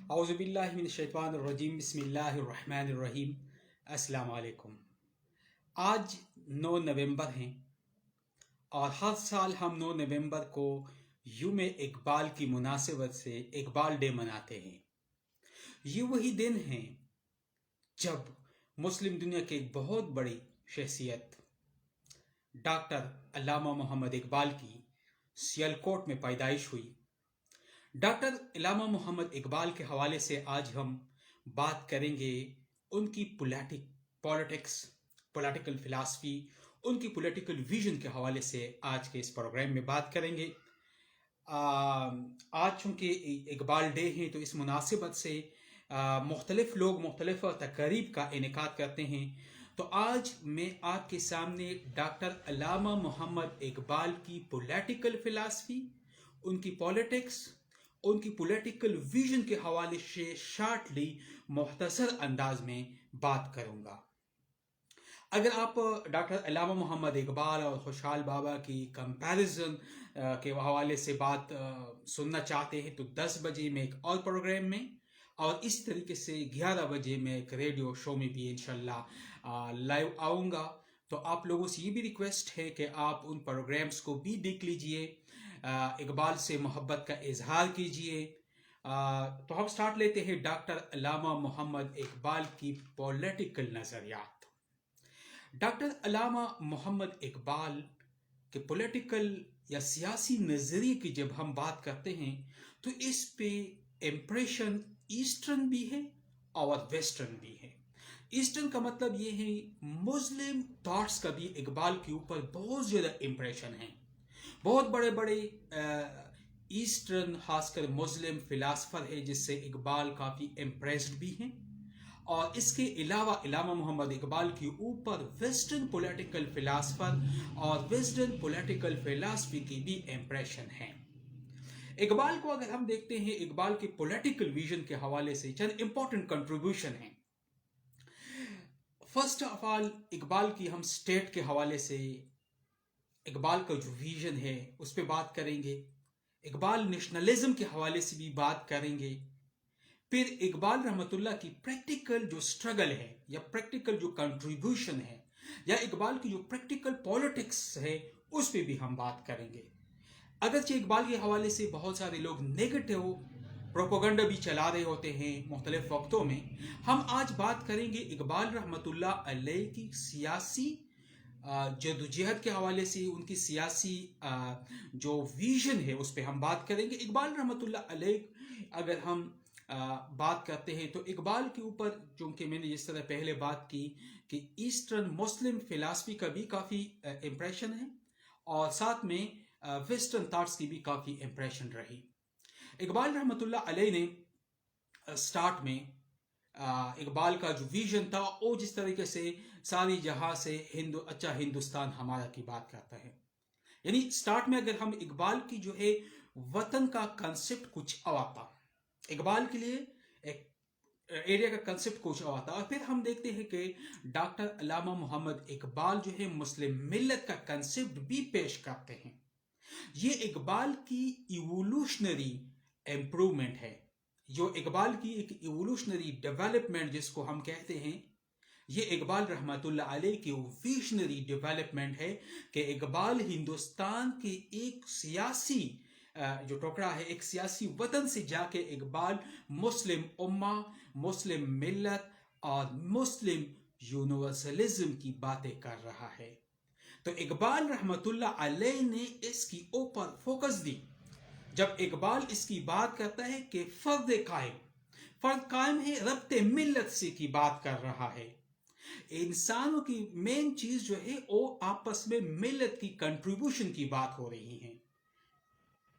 اعوذ باللہ من الشیطان الرجیم بسم اللہ الرحمن الرحیم السلام علیکم۔ آج 9 نومبر ہیں اور ہر سال ہم 9 نومبر کو یوم اقبال کی مناسبت سے اقبال ڈے مناتے ہیں۔ یہ وہی دن ہیں جب مسلم دنیا کے ایک بہت بڑی شخصیت ڈاکٹر علامہ محمد اقبال کی سیالکوٹ میں پیدائش ہوئی۔ ڈاکٹر علامہ محمد اقبال کے حوالے سے آج ہم بات کریں گے، ان کی پولیٹیکل فلاسفی، ان کی پولیٹیکل ویژن کے حوالے سے آج کے اس پروگرام میں بات کریں گے۔ آج چونکہ اقبال ڈے ہیں تو اس مناسبت سے مختلف لوگ مختلف تقاریب کا انعقاد کرتے ہیں، تو آج میں آپ کے سامنے ڈاکٹر علامہ محمد اقبال کی پولیٹیکل فلاسفی، ان کی پولیٹکس، ان کی پولیٹیکل ویژن کے حوالے سے شارٹلی مختصر انداز میں بات کروں گا۔ اگر آپ ڈاکٹر علامہ محمد اقبال اور خوشحال بابا کی کمپیریزن کے حوالے سے بات سننا چاہتے ہیں تو 10 بجے میں ایک اور پروگرام میں، اور اس طریقے سے 11 بجے میں ایک ریڈیو شو میں بھی انشاءاللہ لائیو آؤں گا۔ تو آپ لوگوں سے یہ بھی ریکویسٹ ہے کہ آپ ان پروگرامز کو بھی دیکھ لیجئے، اقبال سے محبت کا اظہار کیجئے۔ تو ہم سٹارٹ لیتے ہیں ڈاکٹر علامہ محمد اقبال کی پولیٹیکل نظریات۔ ڈاکٹر علامہ محمد اقبال کے پولیٹیکل یا سیاسی نظریے کی جب ہم بات کرتے ہیں تو اس پہ امپریشن ایسٹرن بھی ہے اور ویسٹرن بھی ہے۔ ایسٹرن کا مطلب یہ ہے مسلم تھاٹس کا بھی اقبال کے اوپر بہت زیادہ امپریشن ہے۔ بہت بڑے بڑے ایسٹرن خاص کر مسلم فلاسفر ہے جس سے اقبال کافی امپریسڈ بھی ہیں، اور اس کے علاوہ علامہ محمد اقبال کے اوپر ویسٹرن پولیٹیکل فلاسفر اور ویسٹرن پولیٹیکل فلاسفی کی بھی امپریشن ہے۔ اقبال کو اگر ہم دیکھتے ہیں، اقبال کے پولیٹیکل ویژن کے حوالے سے چند امپورٹنٹ کنٹریبیوشن ہیں۔ فرسٹ آف آل اقبال کی ہم سٹیٹ کے حوالے سے اقبال کا جو ویژن ہے اس پہ بات کریں گے۔ اقبال نیشنلزم کے حوالے سے بھی بات کریں گے۔ پھر اقبال رحمۃ اللہ کی پریکٹیکل جو سٹرگل ہے یا پریکٹیکل جو کنٹریبیوشن ہے یا اقبال کی جو پریکٹیکل پولیٹکس ہے اس پہ بھی ہم بات کریں گے۔ اگرچہ اقبال کے حوالے سے بہت سارے لوگ نیگیٹو پروپیگنڈا بھی چلا رہے ہوتے ہیں مختلف وقتوں میں، ہم آج بات کریں گے اقبال رحمۃ اللہ علیہ کی سیاسی جدوجہد کے حوالے سے، ان کی سیاسی جو ویژن ہے اس پہ ہم بات کریں گے۔ اقبال رحمۃ اللہ علیہ اگر ہم بات کرتے ہیں تو اقبال کے اوپر چونکہ میں نے جس طرح پہلے بات کی کہ ایسٹرن مسلم فلاسفی کا بھی کافی امپریشن ہے، اور ساتھ میں ویسٹرن تھاٹس کی بھی کافی امپریشن رہی۔ اقبال رحمۃ اللہ علیہ نے سٹارٹ میں اقبال کا جو ویژن تھا وہ جس طریقے سے ساری جہاں سے اچھا ہندوستان ہمارا کی بات کرتا ہے، یعنی سٹارٹ میں اگر ہم اقبال کی جو ہے وطن کا کنسپٹ کچھ اور تھا، اقبال کے لیے ایک ایریا کا کنسپٹ کچھ اور تھا، اور پھر ہم دیکھتے ہیں کہ ڈاکٹر علامہ محمد اقبال جو ہے مسلم ملت کا کنسپٹ بھی پیش کرتے ہیں۔ یہ اقبال کی ایوولوشنری امپروومنٹ ہے، جو اقبال کی ایک ایوولوشنری ڈیولپمنٹ جس کو ہم کہتے ہیں، یہ اقبال رحمۃ اللہ علیہ کی ویژنری ڈیولپمنٹ ہے کہ اقبال ہندوستان کے ایک سیاسی جو ٹکڑا ہے، ایک سیاسی وطن سے جا کے اقبال مسلم امہ، مسلم ملت اور مسلم یونیورسلزم کی باتیں کر رہا ہے۔ تو اقبال رحمۃ اللہ علیہ نے اس کی اوپر فوکس دی جب اقبال اس کی بات کرتا ہے کہ فرد قائم ہے، ربط ملت سے کی بات کر رہا ہے۔ انسانوں کی مین چیز جو ہے وہ آپس میں ملت کی کنٹریبیوشن کی بات ہو رہی ہے۔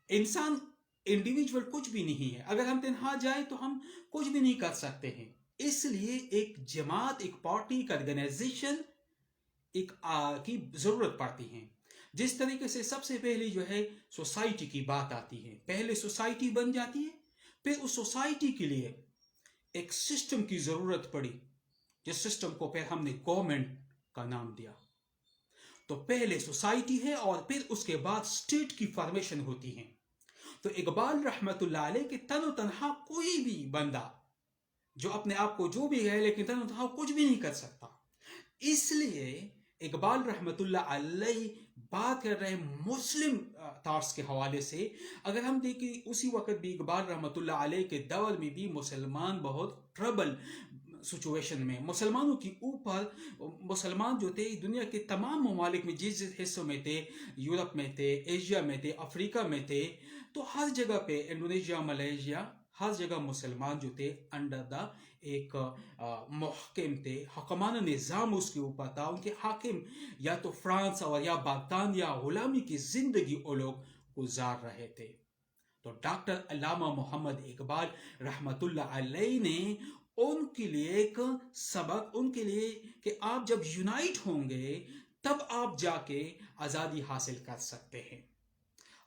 انسان انڈیویجول کچھ بھی نہیں ہے، اگر ہم تنہا جائیں تو ہم کچھ بھی نہیں کر سکتے ہیں، اس لیے ایک جماعت، ایک پارٹی، ایک آرگنائزیشن کی ضرورت پڑتی ہے۔ جس طریقے سے سب سے پہلے جو ہے سوسائٹی کی بات آتی ہے، پہلے سوسائٹی بن جاتی ہے، پھر اس سوسائٹی کے لیے ایک سسٹم کی ضرورت پڑی، جس سسٹم کو پھر ہم نے گورنمنٹ کا نام دیا۔ تو پہلے سوسائٹی ہے اور پھر اس کے بعد اسٹیٹ کی فارمیشن ہوتی ہے۔ तो इकबाल रहमतुल्लाह अलैह के तन तनहा कोई भी बंदा जो अपने आप को जो भी है लेकिन तन तनहा कुछ भी नहीं कर सकता। इसलिए इकबाल रहमतुल्लाह अलैह बात कर रहे हैं मुस्लिम थॉट्स के हवाले से। अगर हम देखें उसी वक्त भी इकबाल रहमतुल्लाह अलैह के दौर में भी मुसलमान बहुत ट्रबल सिचुएशन में, मुसलमानों के ऊपर मुसलमान जो थे दुनिया के तमाम ममालिक में जिस जिस हिस्सों में थे, यूरोप में थे, एशिया में थे, अफ्रीका में थे, तो हर जगह पे इंडोनेशिया, मलेशिया, हर जगह मुसलमान जो थे अंडर द एक मुहक्किम थे, हकमाना निज़ाम उसके ऊपर था। उनके हाकिम या तो फ्रांस और या बागदान या गुलामी की जिंदगी वो लोग गुजार रहे थे। तो डॉक्टर अल्लामा मोहम्मद इकबाल रहमतुल्लाह अलैह ने उनके लिए एक सबक, उनके लिए कि आप जब यूनाइट होंगे तब आप जाके आज़ादी हासिल कर सकते हैं।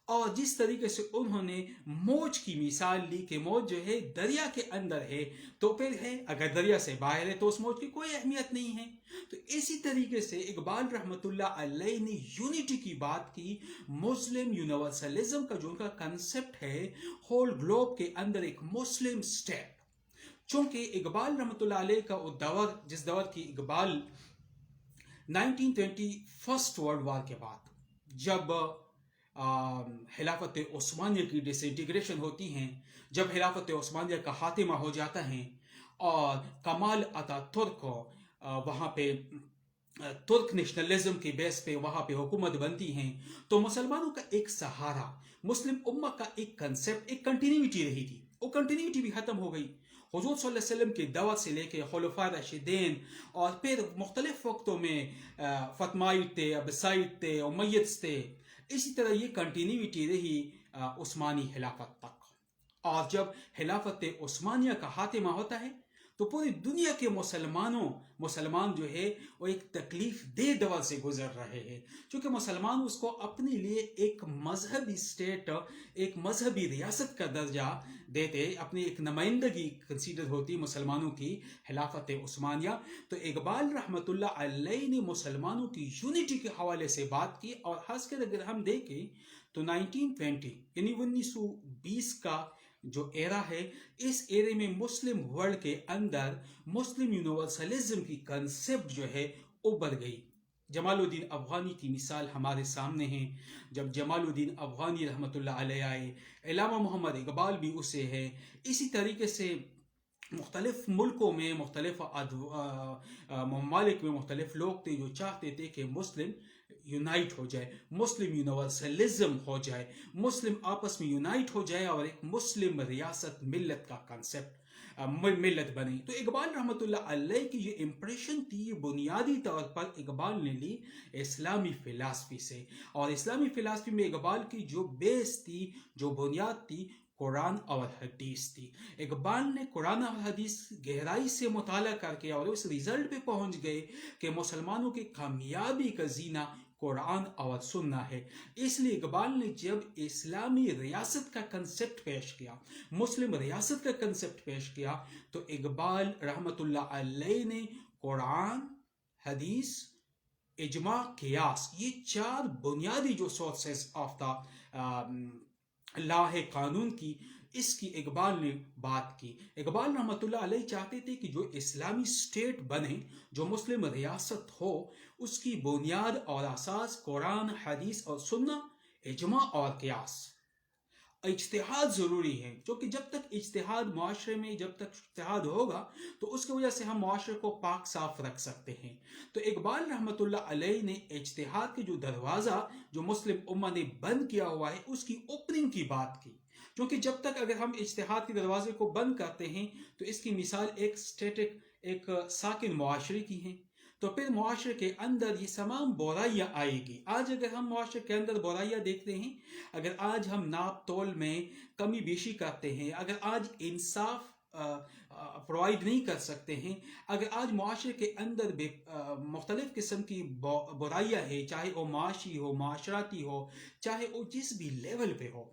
और जिस तरीके से उन्होंने मौज की मिसाल ली कि मौज जो है दरिया के अंदर है तो फिर है, अगर दरिया से बाहर है तो उस मौज की कोई अहमियत नहीं है। तो इसी तरीके से इकबाल रहमतुल्लाह अलैह ने यूनिटी की बात की, मुस्लिम यूनिवर्सलिज्म का जो उनका कंसेप्ट है, होल ग्लोब के अंदर एक मुस्लिम स्टेट। चूंकि इकबाल रहमतुल्लाह अलैह का वो दौर, जिस दौर की इकबाल 1920 फर्स्ट वर्ल्ड वॉर के बाद जब खिलाफत उस्मानिया की डिसइंटीग्रेशन होती हैं, जब खिलाफत उस्मानिया का खात्मा हो जाता है और कमाल अतातुर्क वहाँ पे तुर्क नेशनलिज्म के बेस पे वहाँ पे हुकूमत बनती हैं, तो मुसलमानों का एक सहारा, मुस्लिम उम्मा का एक कंसेप्ट, एक कंटिन्यूटी रही थी, वो कंटिन्यूटी भी ख़त्म हो गई। हुजूर सल्लल्लाहु अलैहि वसल्लम के दौर से लेके खुलफाए राशिदीन और फिर मुख्तलिफ वक्तों में फतमाइद थे, अब्बासिद थे, उमय्यद थे, इसी तरह ये कंटिन्यूटी रही उस्मानी खिलाफत तक। और जब खिलाफत उस्मानिया का खात्मा होता है तो पूरी दुनिया के मुसलमान जो है वो एक तकलीफ दे दौर से गुजर रहे हैं, क्योंकि मुसलमान उसको अपने लिए एक मजहबी स्टेट, एक मजहबी रियासत का दर्जा देते, अपनी एक नुमाइंदगी कंसीडर होती मुसलमानों की खिलाफत उस्मानिया। तो इकबाल रहमतुल्लाह अलैह ने मुसलमानों की यूनिटी के हवाले से बात की। और खासकर अगर हम देखें तो 1920 यानी 1920 का जो एरा है, इस एरे में मुस्लिम वर्ल्ड के अंदर मुस्लिम यूनिवर्सलिज्म की कंसेप्ट जो है उभर गई। जमालुद्दीन अफगानी की मिसाल हमारे सामने है। जब जमालुद्दीन अफगानी रहमतुल्लाह अलैह आए, अल्लामा मोहम्मद इकबाल भी उसे है। इसी तरीके से मुख्तलिफ मुल्कों में, मुख्तलिफ ममालिक में मुख्तलिफ लोग थे जो चाहते थे कि मुस्लिम यूनाइट हो जाए, मुस्लिम यूनिवर्सलिज्म हो जाए, मुस्लिम आपस में यूनाइट हो जाए और एक मुस्लिम रियासत मिल्लत का कंसेप्ट मिल्लत बनी। तो इकबाल रहमतुल्लाह अलैह की ये इम्प्रेशन थी, ये बुनियादी तौर पर इकबाल ने ली इस्लामी फिलासफी से। और इस्लामी फिलासफी में इकबाल की जो बेस थी, जो बुनियाद थी, कुरान और हदीस थी। इकबाल ने कुरान और हदीस गहराई से मुताला करके और उस रिजल्ट पे पहुंच गए कि मुसलमानों की कामयाबी का जीना कुरान और सुन्ना है। इसलिए इकबाल ने जब इस्लामी रियासत का कंसेप्ट पेश किया, मुस्लिम रियासत का कंसेप्ट पेश किया, तो इकबाल रहमतुल्लाह अलैह ने कुरान, हदीस, इजमा, कियास, ये चार बुनियादी जो सोर्सेस ऑफ द लॉ है, कानून की, इसकी इकबाल ने बात की। इकबाल रहमतुल्लाह अलैह चाहते थे कि जो इस्लामी स्टेट बने, जो मुस्लिम रियासत हो, उसकी बुनियाद और असास कुरान, हदीस और सुन्ना, इजमा और कियास। इज्तिहाद ज़रूरी है, क्योंकि जब तक इज्तिहाद मुआशरे में, जब तक इज्तिहाद होगा तो उसकी वजह से हम मुआशरे को पाक साफ रख सकते हैं। तो इकबाल रहमतुल्लाह अलैह ने इज्तिहाद के जो दरवाज़ा जो मुस्लिम उम्मा ने बंद किया हुआ है उसकी ओपनिंग की बात की। क्योंकि जब तक अगर हम इज्तिहाद के दरवाजे को बंद करते हैं तो इसकी मिसाल एक स्टेटिक, एक साकिन मुआशरे की है, तो फिर मुआशरे के अंदर ये तमाम बुराइयाँ आएगी। आज अगर हम मुआशरे के अंदर बुराइयाँ देखते हैं, अगर आज हम नाप तोल में कमी बेशी करते हैं, अगर आज इंसाफ प्रोवाइड नहीं कर सकते हैं, अगर आज मुआशरे के अंदर मुख्तलिफ किस्म की बुराइयाँ है, चाहे वो माशी हो, माशराती हो, चाहे वो जिस भी लेवल पे हो,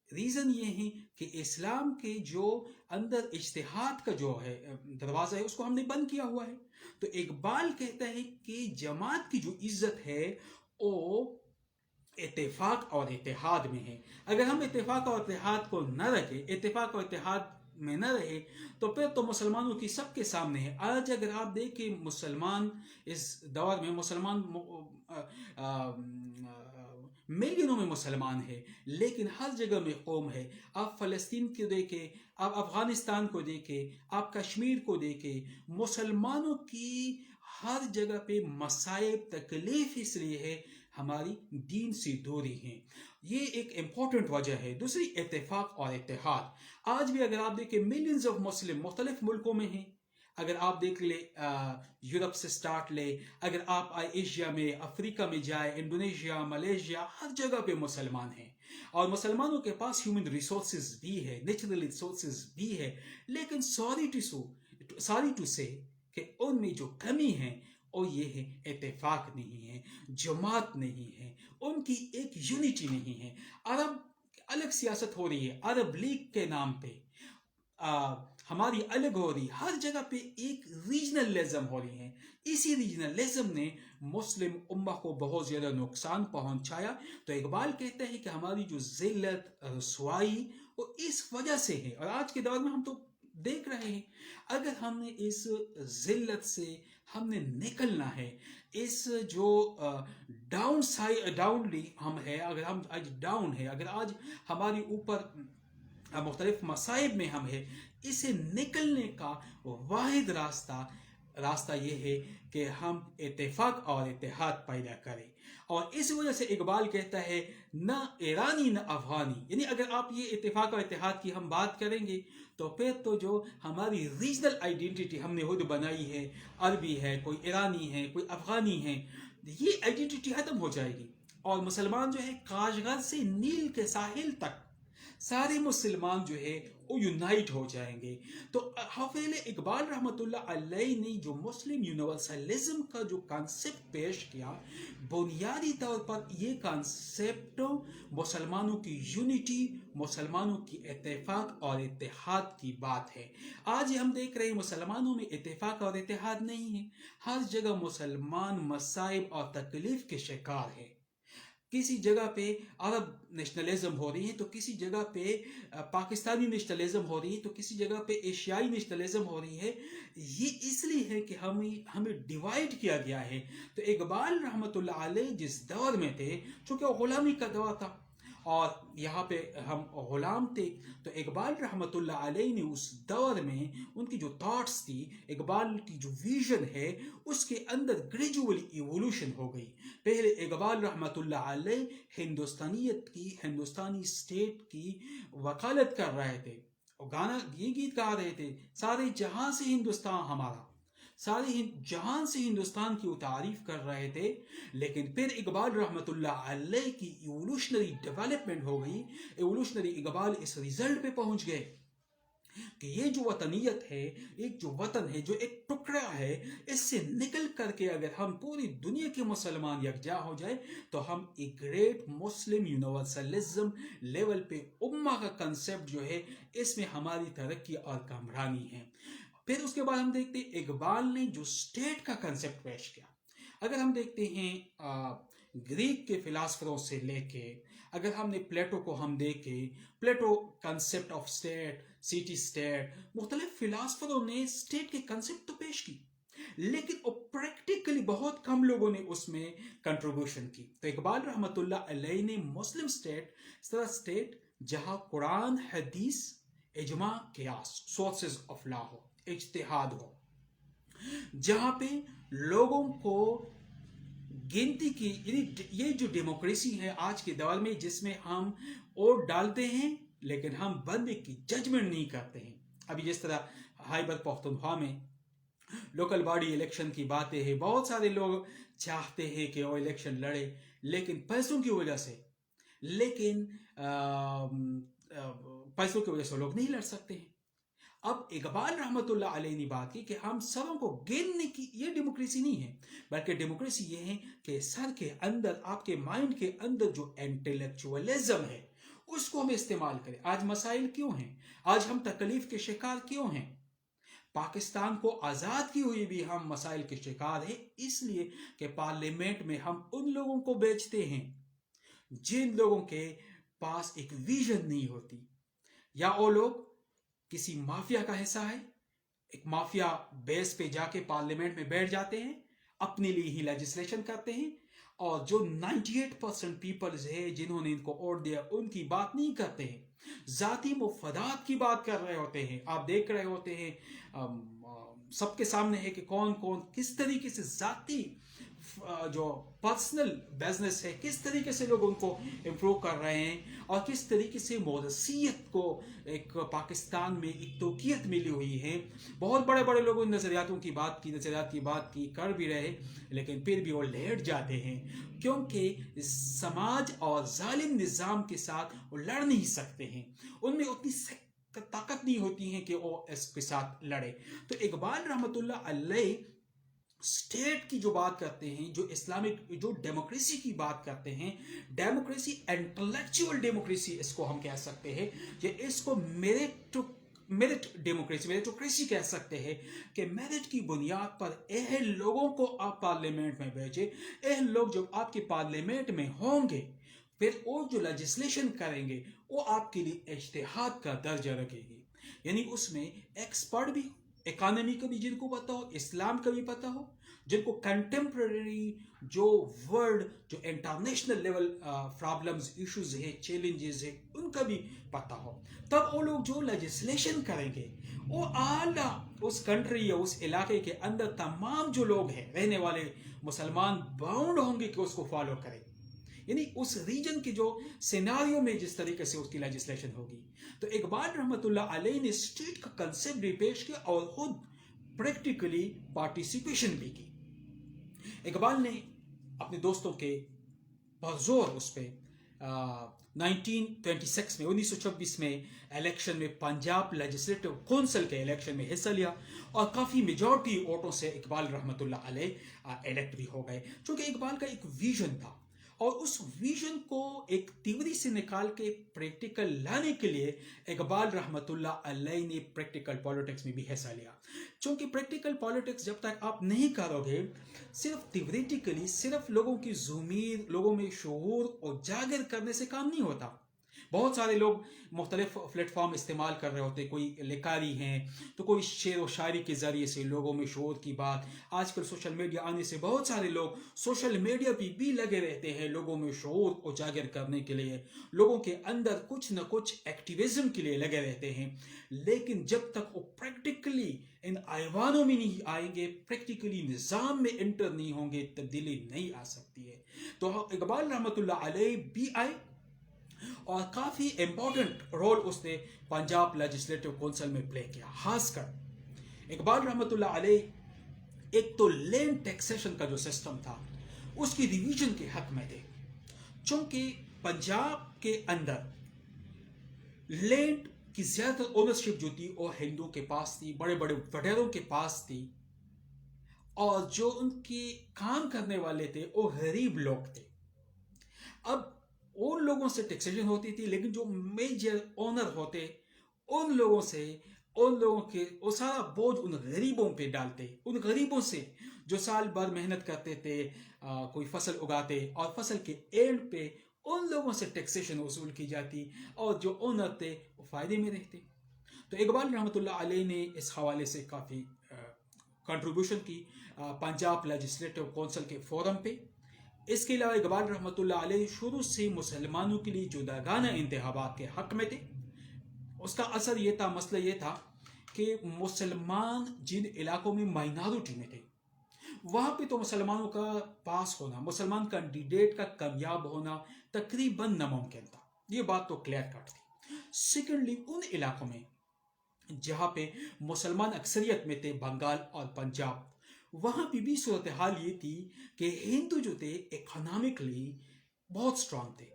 रीज़न ये है कि इस्लाम के जो अंदर इज्तिहाद का जो है दरवाज़ा है उसको हमने बंद किया हुआ है। तो इकबाल कहता है कि जमात की जो इज्जत है वो इत्तेफाक और इत्तेहाद में है। अगर हम इत्तेफाक और इत्तेहाद को न रखें, इत्तेफाक और इत्तेहाद में न रहे, तो फिर तो मुसलमानों की सबके सामने है। आज अगर आप देखें मुसलमान इस दौर में मुसलमान मिलियनों में मुसलमान है, लेकिन हर जगह में कौम है। आप फ़लस्तीन को देखें, आप अफ़गानिस्तान को देखें, आप कश्मीर को देखें, मुसलमानों की हर जगह पे मसाइब तकलीफ इसलिए है हमारी दीन से दूरी है। ये एक इम्पॉर्टेंट वजह है। दूसरी इत्तेफाक और इत्तेहाद। आज भी अगर आप देखें मिलियंस ऑफ मुस्लिम मुख्तलिफ मुल्कों में हैं। अगर आप देख ले यूरोप से स्टार्ट ले, अगर आप एशिया में, अफ्रीका में जाए, इंडोनेशिया, मलेशिया, हर जगह पे मुसलमान हैं। और मुसलमानों के पास ह्यूमन रिसोर्सेज भी है, नेचुरल रिसोर्सेज भी है, लेकिन सॉरी टू से कि उनमें जो कमी है और ये है इत्तेफाक नहीं है, जमात नहीं है, उनकी एक यूनिटी नहीं है। अरब अलग सियासत हो रही है, अरब लीग के नाम पे हमारी अलग हो रही, हर जगह पे एक रीजनलिज्म हो रही है। इसी रीजनलिज्म ने मुस्लिम उम्मा को बहुत ज्यादा नुकसान पहुंचाया। तो इकबाल कहते हैं कि हमारी जो जिल्लत रसवाई वो इस वजह से है। और आज के दौर में हम तो देख रहे हैं, अगर हमने इस जिल्लत से हमने निकलना है, इस जो डाउनली हम है, अगर हम आज डाउन है, अगर आज हमारी ऊपर मुख्तलिफ मसाइब में हम है, इसे निकलने का वाहिद रास्ता ये है कि हम इत्तेफाक और इत्तेहाद पैदा करें। और इस वजह से इकबाल कहता है न ईरानी न अफगानी, यानी अगर आप ये इत्तेफाक और इत्तेहाद की हम बात करेंगे तो फिर तो जो हमारी रीजनल आइडेंटिटी हमने खुद बनाई है, अरबी है, कोई ईरानी है, कोई अफगानी है, ये आइडेंटिटी खत्म हो जाएगी। और मुसलमान जो है काशगर से नील के साहिल तक सारे मुसलमान जो है वो यूनाइट हो जाएंगे। तो हाफिज इकबाल रहमतुल्लाह अलैह ने जो मुस्लिम यूनिवर्सलिज्म का जो कॉन्सेप्ट पेश किया, बुनियादी तौर पर ये कॉन्सेप्ट मुसलमानों की यूनिटी, मुसलमानों की इत्तेफाक और इत्तेहाद की बात है। आज हम देख रहे हैं मुसलमानों में इत्तेफाक और इत्तेहाद नहीं है। हर जगह मुसलमान मसाइब और तकलीफ के शिकार है। किसी जगह पे अरब नेशनलिज्म हो रही है, तो किसी जगह पे पाकिस्तानी नेशनलिज्म हो रही है, तो किसी जगह पे एशियाई नेशनलिज्म हो रही है। ये इसलिए है कि हमें डिवाइड किया गया है। तो इकबाल रहमतुल्लाह अलैह जिस दौर में थे, चूंकि वो गुलामी का दौर था और यहाँ पे हम गुलाम थे, तो इकबाल रहमतुल्लाह अलैह ने उस दौर में उनकी जो थॉट्स थी, इकबाल की जो विजन है, उसके अंदर ग्रेजुअली इवोल्यूशन हो गई। पहले इकबाल रहमतुल्लाह अलैह हिंदुस्तानियत की, हिंदुस्तानी स्टेट की वकालत कर रहे थे और ये गीत गा रहे थे, सारे जहां से हिंदुस्तान हमारा, सारे जहान से हिंदुस्तान की तारीफ कर रहे थे। लेकिन फिर इकबाल रहमतुल्लाह अलैह की इवोल्यूशनरी डेवलपमेंट हो गई। इवोल्यूशनरी इकबाल इस रिजल्ट पे पहुंच गए कि ये जो वतनियत है, एक जो वतन है, जो एक टुकड़ा है, इससे निकल करके अगर हम पूरी दुनिया के मुसलमान यकजा हो जाए तो हम एक ग्रेट मुस्लिम यूनिवर्सलिज्म लेवल पे उम्मा का कंसेप्ट जो है, इसमें हमारी तरक्की और कामरानी है। फिर उसके बाद हम देखते हैं इकबाल ने जो स्टेट का कंसेप्ट पेश किया। अगर हम देखते हैं ग्रीक के फिलासफरों से लेके, अगर हमने प्लेटो को हम देखें, Plato concept of state, city state, मुख्तलिफ फिलासफरों ने स्टेट के कंसेप्ट तो पेश की, लेकिन प्रैक्टिकली बहुत कम लोगों ने उसमें कंट्रीब्यूशन की। तो इकबाल रहमतुल्लाह अलैह ने मुस्लिम स्टेट जहां कुरान, हदीस, इजमा, कियास, सोर्सेज ऑफ लॉ हो, इज्तिहाद हो, जहां पे लोगों को गिनती की, ये जो डेमोक्रेसी है आज के दौर में, जिसमें हम वोट डालते हैं लेकिन हम बंदे की जजमेंट नहीं करते हैं। अभी जिस तरह हाइबर पख्तूनख्वा में लोकल बॉडी इलेक्शन की बातें हैं, बहुत सारे लोग चाहते हैं कि वो इलेक्शन लड़े, लेकिन पैसों की वजह से, लेकिन पैसों की वजह से लोग नहीं लड़ सकते हैं। अब इकबाल रहमतुल्लाह अलैह ने बात की कि हम सबों को गिनने की, ये डेमोक्रेसी नहीं है, बल्कि डेमोक्रेसी ये है कि सर के अंदर, आपके माइंड के अंदर जो इंटेलेक्चुअलिज्म है उसको हम इस्तेमाल करें। आज मसाइल क्यों हैं, आज हम तकलीफ के शिकार क्यों हैं? पाकिस्तान को आजाद की हुई भी हम मसाइल के शिकार हैं, इसलिए कि पार्लियामेंट में हम उन लोगों को बेचते हैं जिन लोगों के पास एक विजन नहीं होती, या वो लोग किसी माफिया का हिस्सा है, एक माफिया बेस पे जाके पार्लियामेंट में बैठ जाते हैं, अपने लिए ही लेजिस्लेशन करते हैं, और जो 98% पीपल्स है जिन्होंने इनको वोट दिया उनकी बात नहीं करते हैं, जाती मुफादात की बात कर रहे होते हैं। आप देख रहे होते हैं सबके सामने है कि कौन कौन किस तरीके से जाती जो पर्सनल बिजनेस है, किस तरीके से लोग उनको इम्प्रूव कर रहे हैं, और किस तरीके से मोरसियत को एक पाकिस्तान में एक तोक़ियत मिली हुई है। बहुत बड़े बड़े लोग उन नज़रियात की बात की कर भी रहे, लेकिन फिर भी वो लेट जाते हैं, क्योंकि समाज और जालिम निज़ाम के साथ वो लड़ नहीं सकते हैं, उनमें उतनी ताकत नहीं होती है कि वो इसके साथ लड़े। तो इकबाल रहमतुल्लाह अलैह स्टेट की जो बात करते हैं, जो इस्लामिक जो डेमोक्रेसी की बात करते हैं, डेमोक्रेसी इंटेलेक्चुअल डेमोक्रेसी इसको हम कह सकते हैं, या इसको मेरिट डेमोक्रेसी मेरिटोक्रेसी कह सकते हैं, कि मेरिट की बुनियाद पर एह लोगों को आप पार्लियामेंट में भेजे, एह लोग जब आपके पार्लियामेंट में होंगे फिर वो जो लेजिस्लेशन करेंगे वो आपके लिए इज्तिहाद का दर्जा रखेगी, यानी उसमें एक्सपर्ट भी, इकोनॉमी का भी जिनको पता हो, इस्लाम का भी पता हो, जिनको कंटेम्प्रेरी जो वर्ल्ड जो इंटरनेशनल लेवल प्रॉब्लम्स इश्यूज है, चैलेंजेस है, उनका भी पता हो, तब वो लोग जो लेजिस्लेशन करेंगे वो आला उस कंट्री या उस इलाके के अंदर तमाम जो लोग हैं रहने वाले मुसलमान बाउंड होंगे कि उसको फॉलो करें, यानी उस रीजन के जो सिनारियो में जिस तरीके से उसकी लेजिस्लेशन होगी। तो इकबाल रहमतुल्लाह अलैह ने स्टेट का कंसेप्ट भी पेश किया और खुद प्रैक्टिकली पार्टिसिपेशन भी की। इकबाल ने अपने दोस्तों के जोर उस पर 1926 में 1926 में इलेक्शन में पंजाब लेजिस्लेटिव काउंसिल के इलेक्शन में हिस्सा लिया, और काफ़ी मेजॉरिटी वोटों से इकबाल रहमतुल्लाह अलैह इलेक्ट भी हो गए, क्योंकि इकबाल का एक विजन था, और उस विजन को एक तिवरी से निकाल के प्रैक्टिकल लाने के लिए इकबाल रहमतुल्लाह अलैह ने प्रैक्टिकल पॉलिटिक्स में भी हिस्सा लिया। क्योंकि प्रैक्टिकल पॉलिटिक्स जब तक आप नहीं करोगे, सिर्फ थियोरेटिकली सिर्फ लोगों की ज़मीर, लोगों में शऊर और जागर करने से काम नहीं होता। बहुत सारे लोग मुख्तलिफ प्लेटफॉर्म इस्तेमाल कर रहे होते, कोई लिखारी हैं तो कोई शेर व शायरी के ज़रिए से लोगों में शऊर की बात। आजकल सोशल मीडिया आने से बहुत सारे लोग सोशल मीडिया पे भी लगे रहते हैं लोगों में शऊर उजागर करने के लिए, लोगों के अंदर कुछ न कुछ एक्टिविज्म के लिए लगे रहते हैं, लेकिन जब तक वो प्रैक्टिकली इन ऐवानों में नहीं आएंगे, प्रैक्टिकली निज़ाम में इंटर नहीं होंगे, तब्दीली नहीं आ सकती है। तो इकबाल रहमतुल्लाह अलैह भी आए और काफ़ी इंपॉर्टेंट रोल उसने पंजाब लेजिस्लेटिव काउंसिल में प्ले किया। खासकर इकबाल रहमतुल्लाह अलैह एक तो लैंड टैक्सेशन का जो सिस्टम था उसकी रिवीजन के हक में थे, चूंकि पंजाब के अंदर लैंड की ज्यादातर ओनरशिप जो थी वो हिंदुओं के पास थी, बड़े बड़े वडेरों के पास थी, और जो उनके काम करने वाले थे वो गरीब लोग थे। अब उन लोगों से टैक्सेशन होती थी, लेकिन जो मेजर ओनर होते उन लोगों से, उन लोगों के वो सारा बोझ उन गरीबों पे डालते, उन गरीबों से जो साल भर मेहनत करते थे, कोई फसल उगाते, और फसल के एंड पे उन लोगों से टैक्सेशन वसूल की जाती, और जो ओनर थे वो फायदे में रहते। तो इकबाल रहमतुल्लाह अलैह ने इस हवाले से काफ़ी कंट्रीब्यूशन की पंजाब लेजिस्लेटिव काउंसिल के फोरम पे। इसके अलावा इकबाल रहमतुल्लाह अलैह शुरू से मुसलमानों के लिए जुदागाना इंतखाबात के हक में थे। उसका असर ये था, मसला ये था कि मुसलमान जिन इलाकों में माइनॉरिटी में थे वहाँ पे तो मुसलमानों का पास होना, मुसलमान कैंडिडेट का कामयाब होना तकरीबन नामुमकिन था, ये बात तो क्लियर कट थी। सेकेंडली उन इलाकों में जहाँ पे मुसलमान अक्सरियत में थे, बंगाल और पंजाब, वहाँ पे भी सूरत हाल ये थी कि हिंदू जो थे इकोनॉमिकली बहुत स्ट्रांग थे।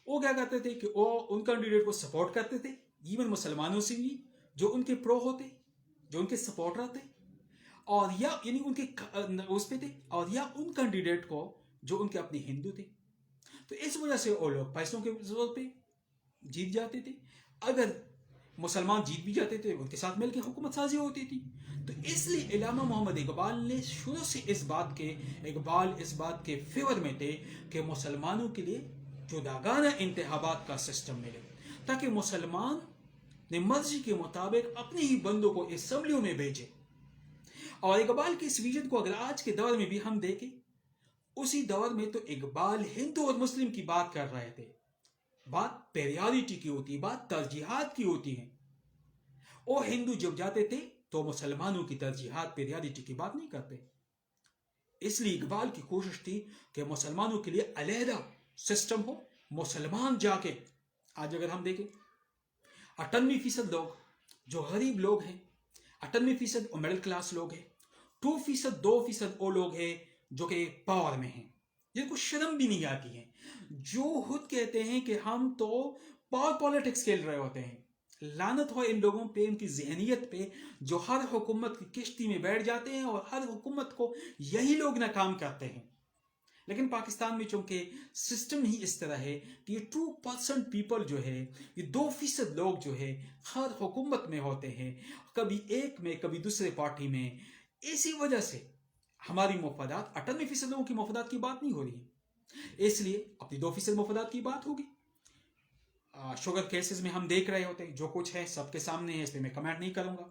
वो क्या करते थे कि वो उन कैंडिडेट को सपोर्ट करते थे, इवन मुसलमानों से भी जो उनके प्रो होते, जो उनके सपोर्टर थे, और या यानी उनके उस पे थे, और या उन कैंडिडेट को जो उनके अपने हिंदू थे। तो इस वजह से वो लोग पैसों के जोर पे जीत जाते थे। अगर मुसलमान जीत भी जाते थे उनके साथ मिलकर हुकूमत साजी होती थी। तो इसलिए इलामा मोहम्मद इकबाल ने शुरू से इस बात के फेवर में थे कि मुसलमानों के लिए जुदागाना इंतखाबात का सिस्टम मिले, ताकि मुसलमान ने मर्जी के मुताबिक अपने ही बंदों को असम्बलियों में भेजे। और इकबाल के इस विजन को अगर आज के दौर में भी हम देखें, उसी दौर में तो इकबाल हिंदू और मुस्लिम की बात कर रहे थे। बात पेरियॉरिटी की होती है, बात तरजीहात की होती है। वो हिंदू जब जाते थे तो मुसलमानों की तरजीहात पेरियॉरिटी की बात नहीं करते। इसलिए इकबाल की कोशिश थी कि मुसलमानों के लिए अलहदा सिस्टम हो। मुसलमान जाके, आज अगर हम देखें 98% लोग जो गरीब लोग हैं, 98% मिडिल क्लास लोग हैं, 2% वो लोग हैं जो कि पावर में हैं, जिनको शर्म भी नहीं आती है, जो खुद कहते हैं कि हम तो पावर पॉलिटिक्स खेल रहे होते हैं। लानत हो इन लोगों पे, इनकी जहनीत पे, जो हर हुकूमत की किश्ती में बैठ जाते हैं और हर हुकूमत को यही लोग नाकाम करते हैं। लेकिन पाकिस्तान में चूंकि सिस्टम ही इस तरह है कि ये 2% पीपल जो है, ये 2% लोग जो है हर हुकूमत में होते हैं, कभी एक में कभी दूसरे पार्टी में। इसी वजह से हमारी मफादात 98% लोगों की मफादात की बात नहीं हो रही है, इसलिए अपनी 2% मफादात की बात होगी। शुगर केसेस में हम देख रहे होते हैं, जो कुछ है सबके सामने है, इस पर मैं कमेंट नहीं करूंगा,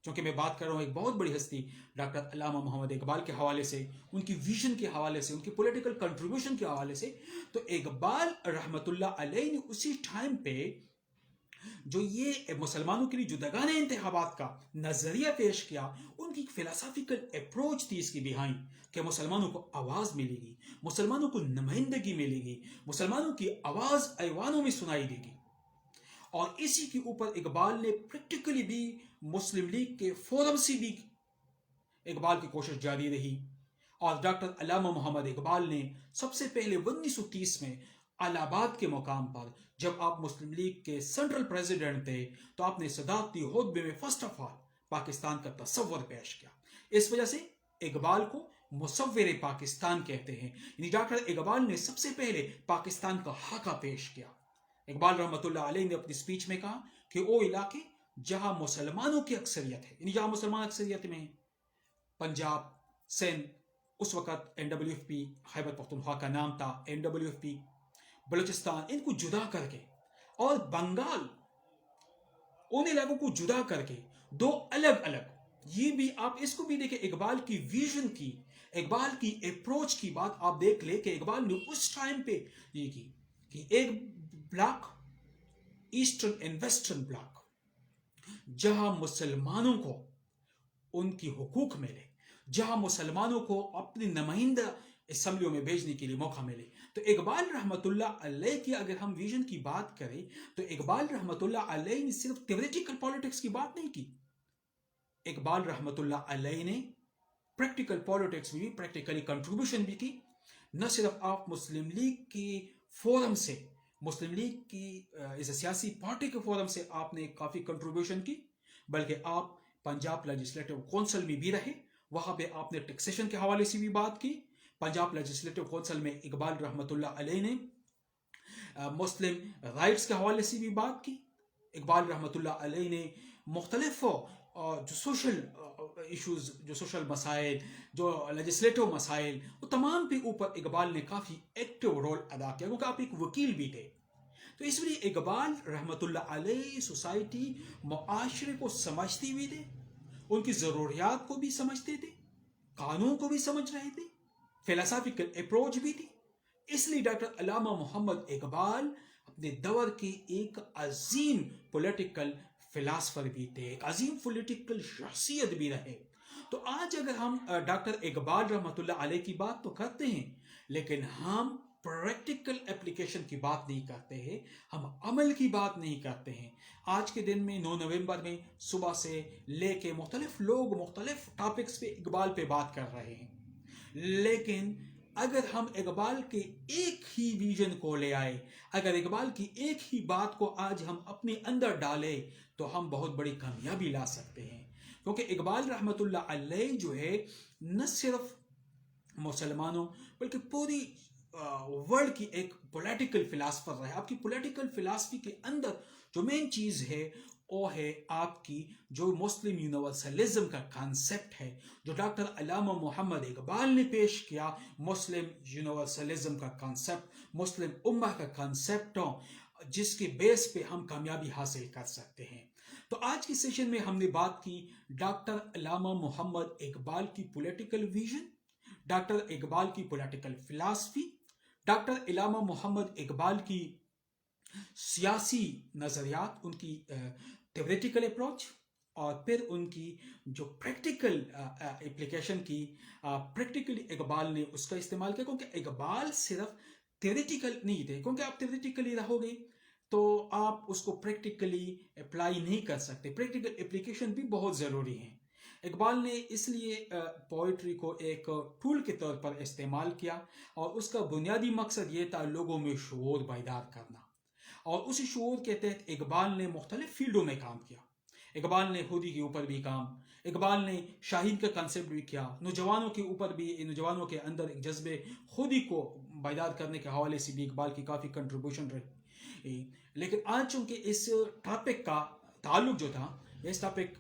क्योंकि मैं बात कर रहा हूँ एक बहुत बड़ी हस्ती डॉक्टर अल्लामा मोहम्मद इकबाल के हवाले से, उनकी विजन के हवाले से, उनकी पॉलिटिकल कंट्रीब्यूशन के हवाले से। तो इकबाल रहमतुल्लाह अलैह ने उसी टाइम पे जो ये मुसलमानों के लिए जुदागाना इंतखाबात का नजरिया पेश किया, उनकी फिलोसॉफिकल अप्रोच थी इसकी बिहाइंड, कि मुसलमानों को आवाज मिलेगी, मुसलमानों को नुमाइंदगी मिलेगी, मुसलमानों की आवाज ऐवानों में सुनाई देगी। और इसी के ऊपर इकबाल ने प्रैक्टिकली भी मुस्लिम लीग के फोरम से भी इकबाल की कोशिश जारी रही। और डॉक्टर अल्लामा मोहम्मद इकबाल ने सबसे पहले 1930 में इलाहाबाद के मुकाम पर, जब आप मुस्लिम लीग के सेंट्रल प्रेसिडेंट थे, तो आपने सदाकती खुतबे में फर्स्ट ऑफ ऑल पाकिस्तान का तस्वर पेश किया। इस वजह से इकबाल को मुसव्विर पाकिस्तान कहते हैं। यानी डॉक्टर इकबाल ने सबसे पहले पाकिस्तान का खाका पेश किया। इकबाल रहमतुल्लाह अलैह ने अपनी स्पीच में कहा कि वो इलाके जहां मुसलमानों की अक्सरियत है, यानी जहां मुसलमान अक्सरियत में है, पंजाब, सिंध, उस वक्त NWFP खैबर पख्तूनख्वा का नाम था, NWFP, बलूचिस्तान, इनको जुदा करके, और बंगाल, उन इलाकों को जुदा करके दो अलग अलग, ये भी आप इसको भी देखें, इकबाल की विजन की, इकबाल की अप्रोच की बात आप देख ले कि इकबाल ने उस टाइम पे ये की कि एक block, eastern and western block, जहां मुसलमानों को उनकी हुकूक मिले, जहां मुसलमानों को अपने नुमाइंदा असम्बलियों में भेजने के लिए मौका मिले। तो इकबाल रहमतुल्लाह अलैह की अगर हम विजन की बात करें, तो इकबाल रहमतुल्लाह अलैह ने सिर्फ थ्योरेटिकल पॉलिटिक्स की बात नहीं की, इकबाल रहमतुल्लाह अलैह ने प्रैक्टिकल पॉलिटिक्स में भी प्रैक्टिकली कंट्रीब्यूशन भी की। न सिर्फ आप मुस्लिम लीग की फोरम से, मुस्लिम लीग की इस सियासी पार्टी के फोरम से आपने काफी कंट्रीब्यूशन की, बल्कि आप पंजाब लेजिस्लेटिव काउंसिल में भी रहे, वहां पे आपने टैक्सेशन के हवाले से भी बात की। पंजाब लेजिस्लेटिव काउंसिल में इकबाल रहमतुल्लाह अलैह ने मुस्लिम राइट्स के हवाले से भी बात की। इकबाल रहमतुल्लाह अलैह ने मुख्तलिफ जो सोशल इश्यूज, जो सोशल मसाइल, जो लेजिस्लेटिव मसाइल, वो तमाम के ऊपर इकबाल ने काफ़ी एक्टिव रोल अदा किया, क्योंकि आप एक वकील भी थे। तो इसलिए इकबाल रहमतुल्लाह अलैह सोसाइटी, मुआशरे को समझते हुए थे, उनकी ज़रूरियात को भी समझते थे, कानून को भी समझ रहे थे, फिलोसॉफिकल अप्रोच भी थी। इसलिए डॉक्टर अल्लामा मोहम्मद इकबाल अपने दौर के एक अजीम पॉलिटिकल फिलासफर भी थे, एक अजीम पॉलिटिकल शख्सियत भी रहे। तो आज अगर हम डॉक्टर इकबाल रहमतुल्लाह अलैह की बात तो करते हैं, लेकिन हम प्रैक्टिकल एप्लीकेशन की बात नहीं करते हैं, हम अमल की बात नहीं करते हैं। आज के दिन में 9 नवंबर में सुबह से लेके मुख्तलिफ लोग मुख्तलिफ टॉपिक्स पे इकबाल पे बात कर रहे हैं, लेकिन अगर हम इकबाल के एक ही विजन को ले आए, अगर इकबाल की एक ही बात को आज हम अपने अंदर डालें, तो हम बहुत बड़ी कामयाबी ला सकते हैं। क्योंकि इकबाल रहमतुल्लाह अलैह जो है, न सिर्फ मुसलमानों बल्कि पूरी वर्ल्ड की एक पॉलिटिकल फिलासफर रहे। आपकी पॉलिटिकल फिलासफी के अंदर जो मेन चीज़ है, وہ ہے آپ کی جو مسلم یونیورسلزم کا کانسیپٹ ہے جو ڈاکٹر علامہ محمد اقبال نے پیش کیا. مسلم یونیورسلزم کا کانسیپٹ، مسلم امہ کا کانسیپٹ جس کے بیس پہ ہم کامیابی حاصل کر سکتے ہیں. تو آج کی سیشن میں ہم نے بات کی ڈاکٹر علامہ محمد اقبال کی پولیٹیکل ویژن، ڈاکٹر اقبال کی پولیٹیکل فلاسفی، ڈاکٹر علامہ محمد اقبال کی سیاسی نظریات، ان کی تھیوریٹیکل اپروچ، اور پھر ان کی جو پریکٹیکل اپلیکیشن کی. پریکٹیکلی اقبال نے اس کا استعمال کیا، کیونکہ اقبال صرف تھیوریٹیکل نہیں تھے، کیونکہ آپ تھیوریٹیکلی رہو گے تو آپ اس کو پریکٹیکلی اپلائی نہیں کر سکتے. پریکٹیکل اپلیکیشن بھی بہت ضروری ہے. اقبال نے اس لیے پوئٹری کو ایک ٹول کے طور پر استعمال کیا، اور اس کا بنیادی مقصد یہ تھا لوگوں میں شعور بیدار کرنا. اور اسی شعور کے تحت اقبال نے مختلف فیلڈوں میں کام کیا. اقبال نے خودی کے اوپر بھی کام، اقبال نے شاہین کا کنسیپٹ بھی کیا، نوجوانوں کے اوپر بھی، نوجوانوں کے اندر ایک جذبے خودی کو بیدار کرنے کے حوالے سے بھی اقبال کی کافی کنٹریبیوشن رہی. لیکن آج چونکہ اس ٹاپک کا تعلق جو تھا، اس ٹاپک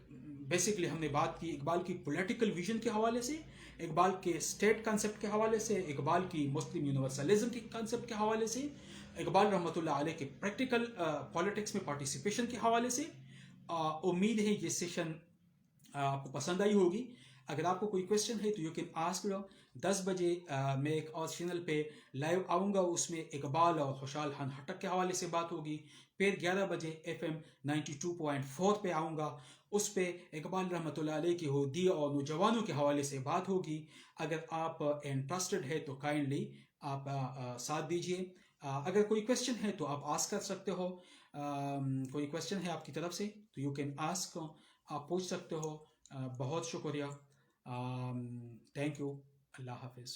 بیسکلی ہم نے بات کی اقبال کی پولیٹیکل ویژن کے حوالے سے، اقبال کے اسٹیٹ کنسیپٹ کے حوالے سے، اقبال کی مسلم یونیورسلزم کے کنسیپٹ کے حوالے سے، اقبال رحمۃ اللہ علیہ کے پریکٹیکل پالیٹکس میں پارٹیسپیشن کے حوالے سے. امید ہے یہ سیشن آپ کو پسند آئی ہوگی. اگر آپ کو کوئی کویسچن ہے تو یو کین آسک. 10 بجے میں ایک اور چینل پہ لائیو آؤں گا، اس میں اقبال اور خوشحال خان خٹک کے حوالے سے بات ہوگی. پھر 11 بجے FM 92.4 پہ آؤں گا، اس پہ اقبال رحمۃ اللہ علیہ کی ہودی اور نوجوانوں کے حوالے سے بات ہوگی. اگر آپ انٹرسٹڈ ہے تو کائنڈلی آپ ساتھ دیجیے. اگر کوئی کویسچن ہے تو آپ آسک کر سکتے ہو. کوئی کویسچن ہے آپ کی طرف سے تو یو کین آسک، آپ پوچھ سکتے ہو. بہت شکریہ. Thank you. اللہ حافظ.